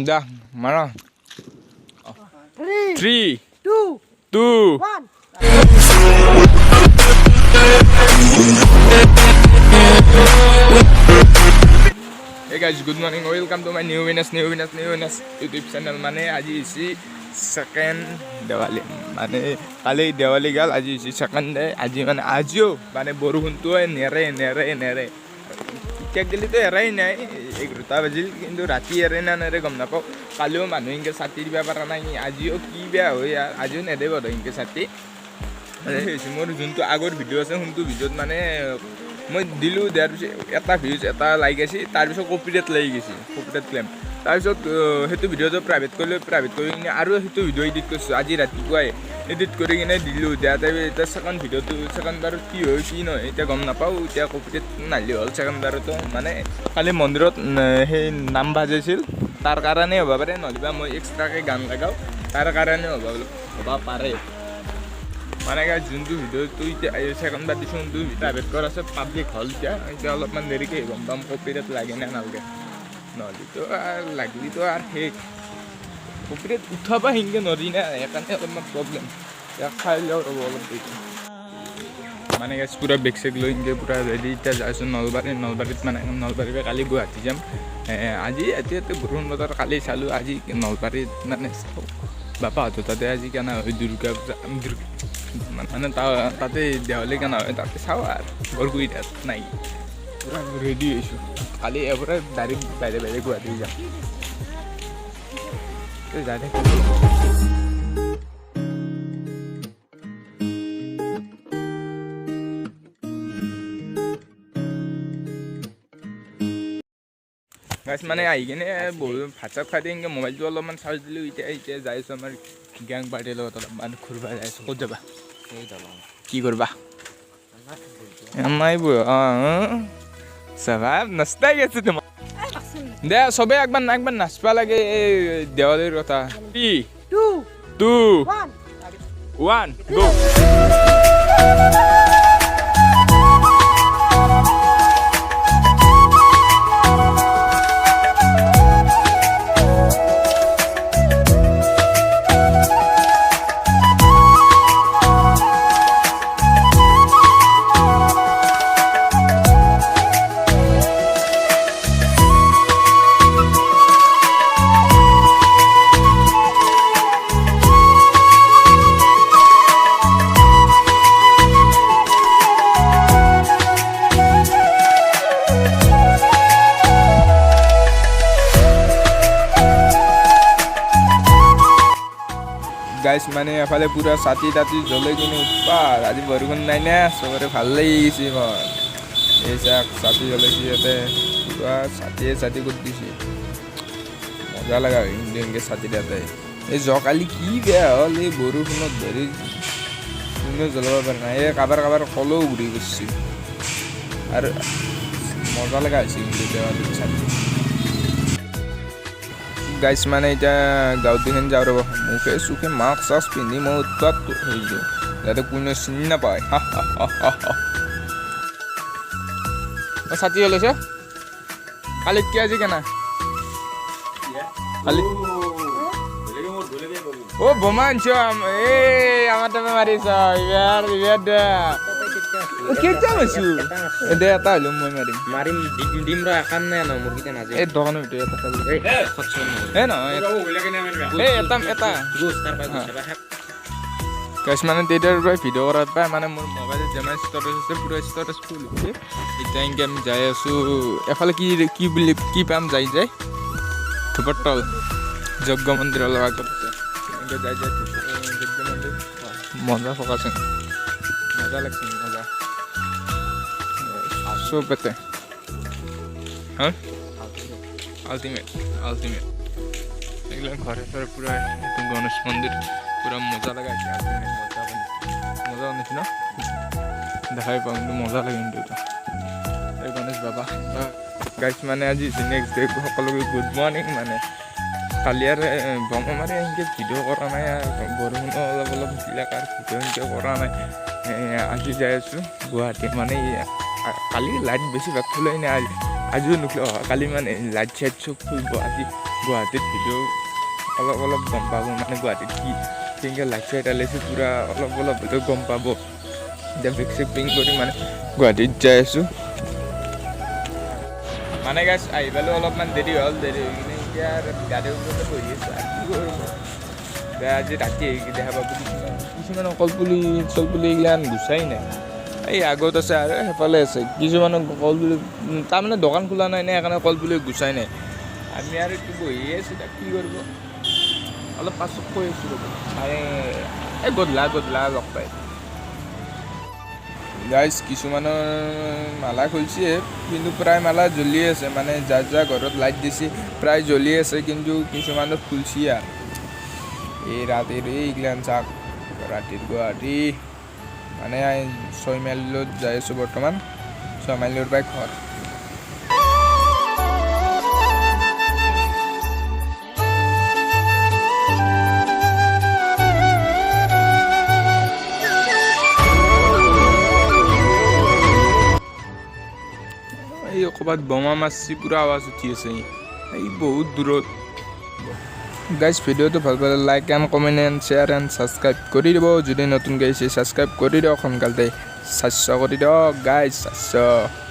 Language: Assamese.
দা মাৰা 3 2 1 Hey guys, good morning. Welcome to my new Venus YouTube channel. Mane aji isi second Diwali. Mane kali Diwali gal aji isi second day. Aji mane ajo. Mane boru huntu hai nere. Kek dili to erai nai. Ek ruta bajil kintu rati ere na nere gom na pao. Kalio manu inke sati diba para nai. Ajo ki bia ho ya. Ajo nede bodo inke sati. Mane simor juntu agor video ase huntu video mane মই দিলো দেয়াৰ পিছত এটা ভিউজ এটা লাইক আছে তাৰ পিছত কপিৰাইট লাগি গৈছে কপিৰাইট ক্লেম তাৰ পিছত হেতু ভিডিওটো প্ৰাইভেট কৰি কিনে আৰু হেতু ভিডিও এডিট কৰিছো আজি ৰাতিপুৱাই এডিট কৰি কিনে দিলো দেয়াতে এটা সেকেন্ড ভিডিওটো সেকেন্ড বাৰ কি হয় কি নহয় এটা গম নাপাও এতিয়া কপিৰাইট নালি হল সেকেন্ড বাৰটো মানে কালি মন্দিৰত সেই নাম বাজাইছিল তাৰ কাৰণে হ'ব পাৰে নহলিবা মই এক্সট্ৰাকে গান লগাও তাৰ কাৰণে হ'ব পাৰে মানে গাইজ যোনটো ভিডিওটো এতিয়া সেকেন্ড বাৰ দিছোঁ যোনটো প্ৰাইভেট কৰা আছে পাব্লিক হ'ল এতিয়া অলপমান দেৰিকৈ গম পাম কপিৰাইট লাগে নে নালাগে নহ'লেতো লাগিলেতো আৰু সেই কপিৰাইট উঠাব সেনেকৈ নৰি না সেইকাৰণে অলপমান প্ৰব্লেম খাই লওঁ ৰ'ব অলপ দেৰি মানে গাইজ পূৰা বেগ চেগ লৈ সেনেকৈ পূৰা ৰেডি এতিয়া যাইছোঁ নলবাৰীত মানে নলবাৰীৰ পৰা কালি গুৱাহাটী যাম আজি এতিয়াতো বৰষুণ বতৰ কালি চালোঁ আজি নলবাৰীত মানে চাওঁ বাপাহঁতৰ তাতে আজি কেনে হয় দুৰ্গা পূজা মানে তাতে দেৱালী কেনে হয় তাতে চাওঁ আৰু বৰগুৰিত নাই পূৰা ৰেডি হৈছোঁ কালি এবাৰে ডাইৰেক্ট বাহিৰে গুৱাহাটী যাম যাই থাকি গাইজ মানে আহি কিনে বহু ভাত চাত খাই দিয়ে মোবাইলটো অলপমান চাৰ্জ দিলোঁ এতিয়া যাই আছোঁ আমাৰ গেং পাৰ্টিৰ লগত অলপমান ঘূৰিব যাই আছোঁ ক'ত যাবা কি কৰবা নাই স্বভাৱ নষ্টাই গেছে তোমাৰ দে চবেই একবাৰ নাচবা লাগে এই দেৱালীৰ কথা 3 2 1 গো গাইজ মানে এফালে পুৰা ছাতি তাতি জ্বলে কিনে উৎপাত আজি বৰষুণ নাই না চবৰে ভাল লাগি গৈছে মই এই চাক ছাতি জ্বলাইছে ইয়াতে পুৰা ছাতি কৰি দিছে মজা লগা হয় কিন্তু এনেকৈ ছাতি তাতে এই যোৱাকালি কি বেয়া হ'ল এই বৰষুণত ধৰি কোনেও জ্বলাব পৰা নাই এই কাবাৰ কলেও ঘূৰি গৈছে আৰু মজা লগা হৈছে কিন্তু দেৱালীত ছাতি গাইজ মানে এতিয়া গাঁৱত দেখোন যাওঁ ৰ'ব মুখে চুখে মাস্ক চাস্ক পিন্ধি মই উৎপাত হৈছোঁ যাতে কোনেও চিনি নাপায় ছাতি ওলাইছে কালিত কি আজি কেনা কালি অ' বোমা আনিছ এই আমাৰ তাতে মাৰিছ ইবাৰ কেইটা মাৰিছোঁ দে এটা হ'লেও মই মাৰিম দিম ৰ একাম নাই ন মুৰ্গীটা নাযায় এই দোকানৰ ভিতৰত এটা এই নহয় এটা গাইজ মানে তেতিয়াৰ পৰাই ভিডিঅ' কৰাৰ পৰাই মানে মোৰ মোবাইলত যিমান ষ্ট'ৰেজ আছে পূৰা ষ্ট'ৰেজ ফুল হৈছে এতিয়া এনেকৈ আমি যাই আছোঁ এফালে কি পাম যাই ধুপৰতল যজ্ঞ মন্দিৰৰ লগত আছে এনেকৈ যাই যজ্ঞ মন্দিৰ মজা ফকাছে মজা লাগছে মজা চব এতে হা আল্টিমেট এগুলো ঘরে পুরা গণেশ মন্দির পুরা মজা লাগা আছে মজা বানিয়েছে না দেখাই পাওঁ কিন্তু মজা লাগে কিন্তু এই গণেশ বাবা গাইজ মানে আজি নেক্সট ডে সকলোকে গুড মৰ্ণিং মানে কালি আৰু বম মাৰি এনেকৈ ভিডিঅ' কৰা নাই আৰু বৰষুণো অলপ দিলাক আৰু ভিডিঅ' এনেকৈ কৰা নাই আজি যাই আছোঁ গুৱাহাটী মানে কালি লাইট বেছিভাগ খোলাই নাই আজিও নুখুলে কালি মানে লাইট চাইট চব খুলিব আজি গুৱাহাটীত ভিডিঅ' অলপ গম পাব মানে গুৱাহাটীত কি কেনেকৈ লাইট চাইট আলিছে পূৰা অলপ হ'লেও গম পাব এতিয়া বেগ চেগ পেকিং কৰি মানে গুৱাহাটীত যাই আছোঁ মানে গাইছ আহি পালোঁ অলপমান দেৰি হৈ কিনে এতিয়া গাড়ীৰ ওপৰতে বহি আছোঁ আৰু কি কৰোঁ আজি ৰাতি আহি দেখা পাব কিছুমান কলপুলি এইগিলান গুচাই নাই এই আগত আছে আৰু সেইফালে আছে কিছুমানৰ কলপুলি তাৰমানে দোকান খোলা নাই নে সেইকাৰণে কলপুলি গুচাই নাই আমি আৰু কি বহিয়ে আছোঁ তাক কি কৰিব অলপ পাছত কৈ আছোঁ ৰ'ব এই গধূলা লগ পাই গাইজ কিছুমানৰ মালা খুলিছে কিন্তু প্ৰায় মালা জ্বলিয়ে আছে মানে যাৰ ঘৰত লাইট দিছে প্ৰায় জ্বলি আছে কিন্তু কিছুমানৰ খুলছি আৰু এই ৰাতিৰ এইগিলান চাওক ৰাতিৰ গুৱাহাটী মানে 6 মাইলত যাই আছোঁ বৰ্তমান 6 মাইলৰ পৰাই ঘৰ এই ক'ৰবাত বোমা মাৰছি পূৰা আৱাজ উঠি আছে এই বহুত দূৰত গাইজ ভিডিঅ'টো ভাল পালে like and comment and share and subscribe কৰি দিব যদি নতুনকৈ আহিছে ছাবস্ক্ৰাইব কৰি দিয়ক সোনকালতে 400 কৰি দিয়ক গাইজ 400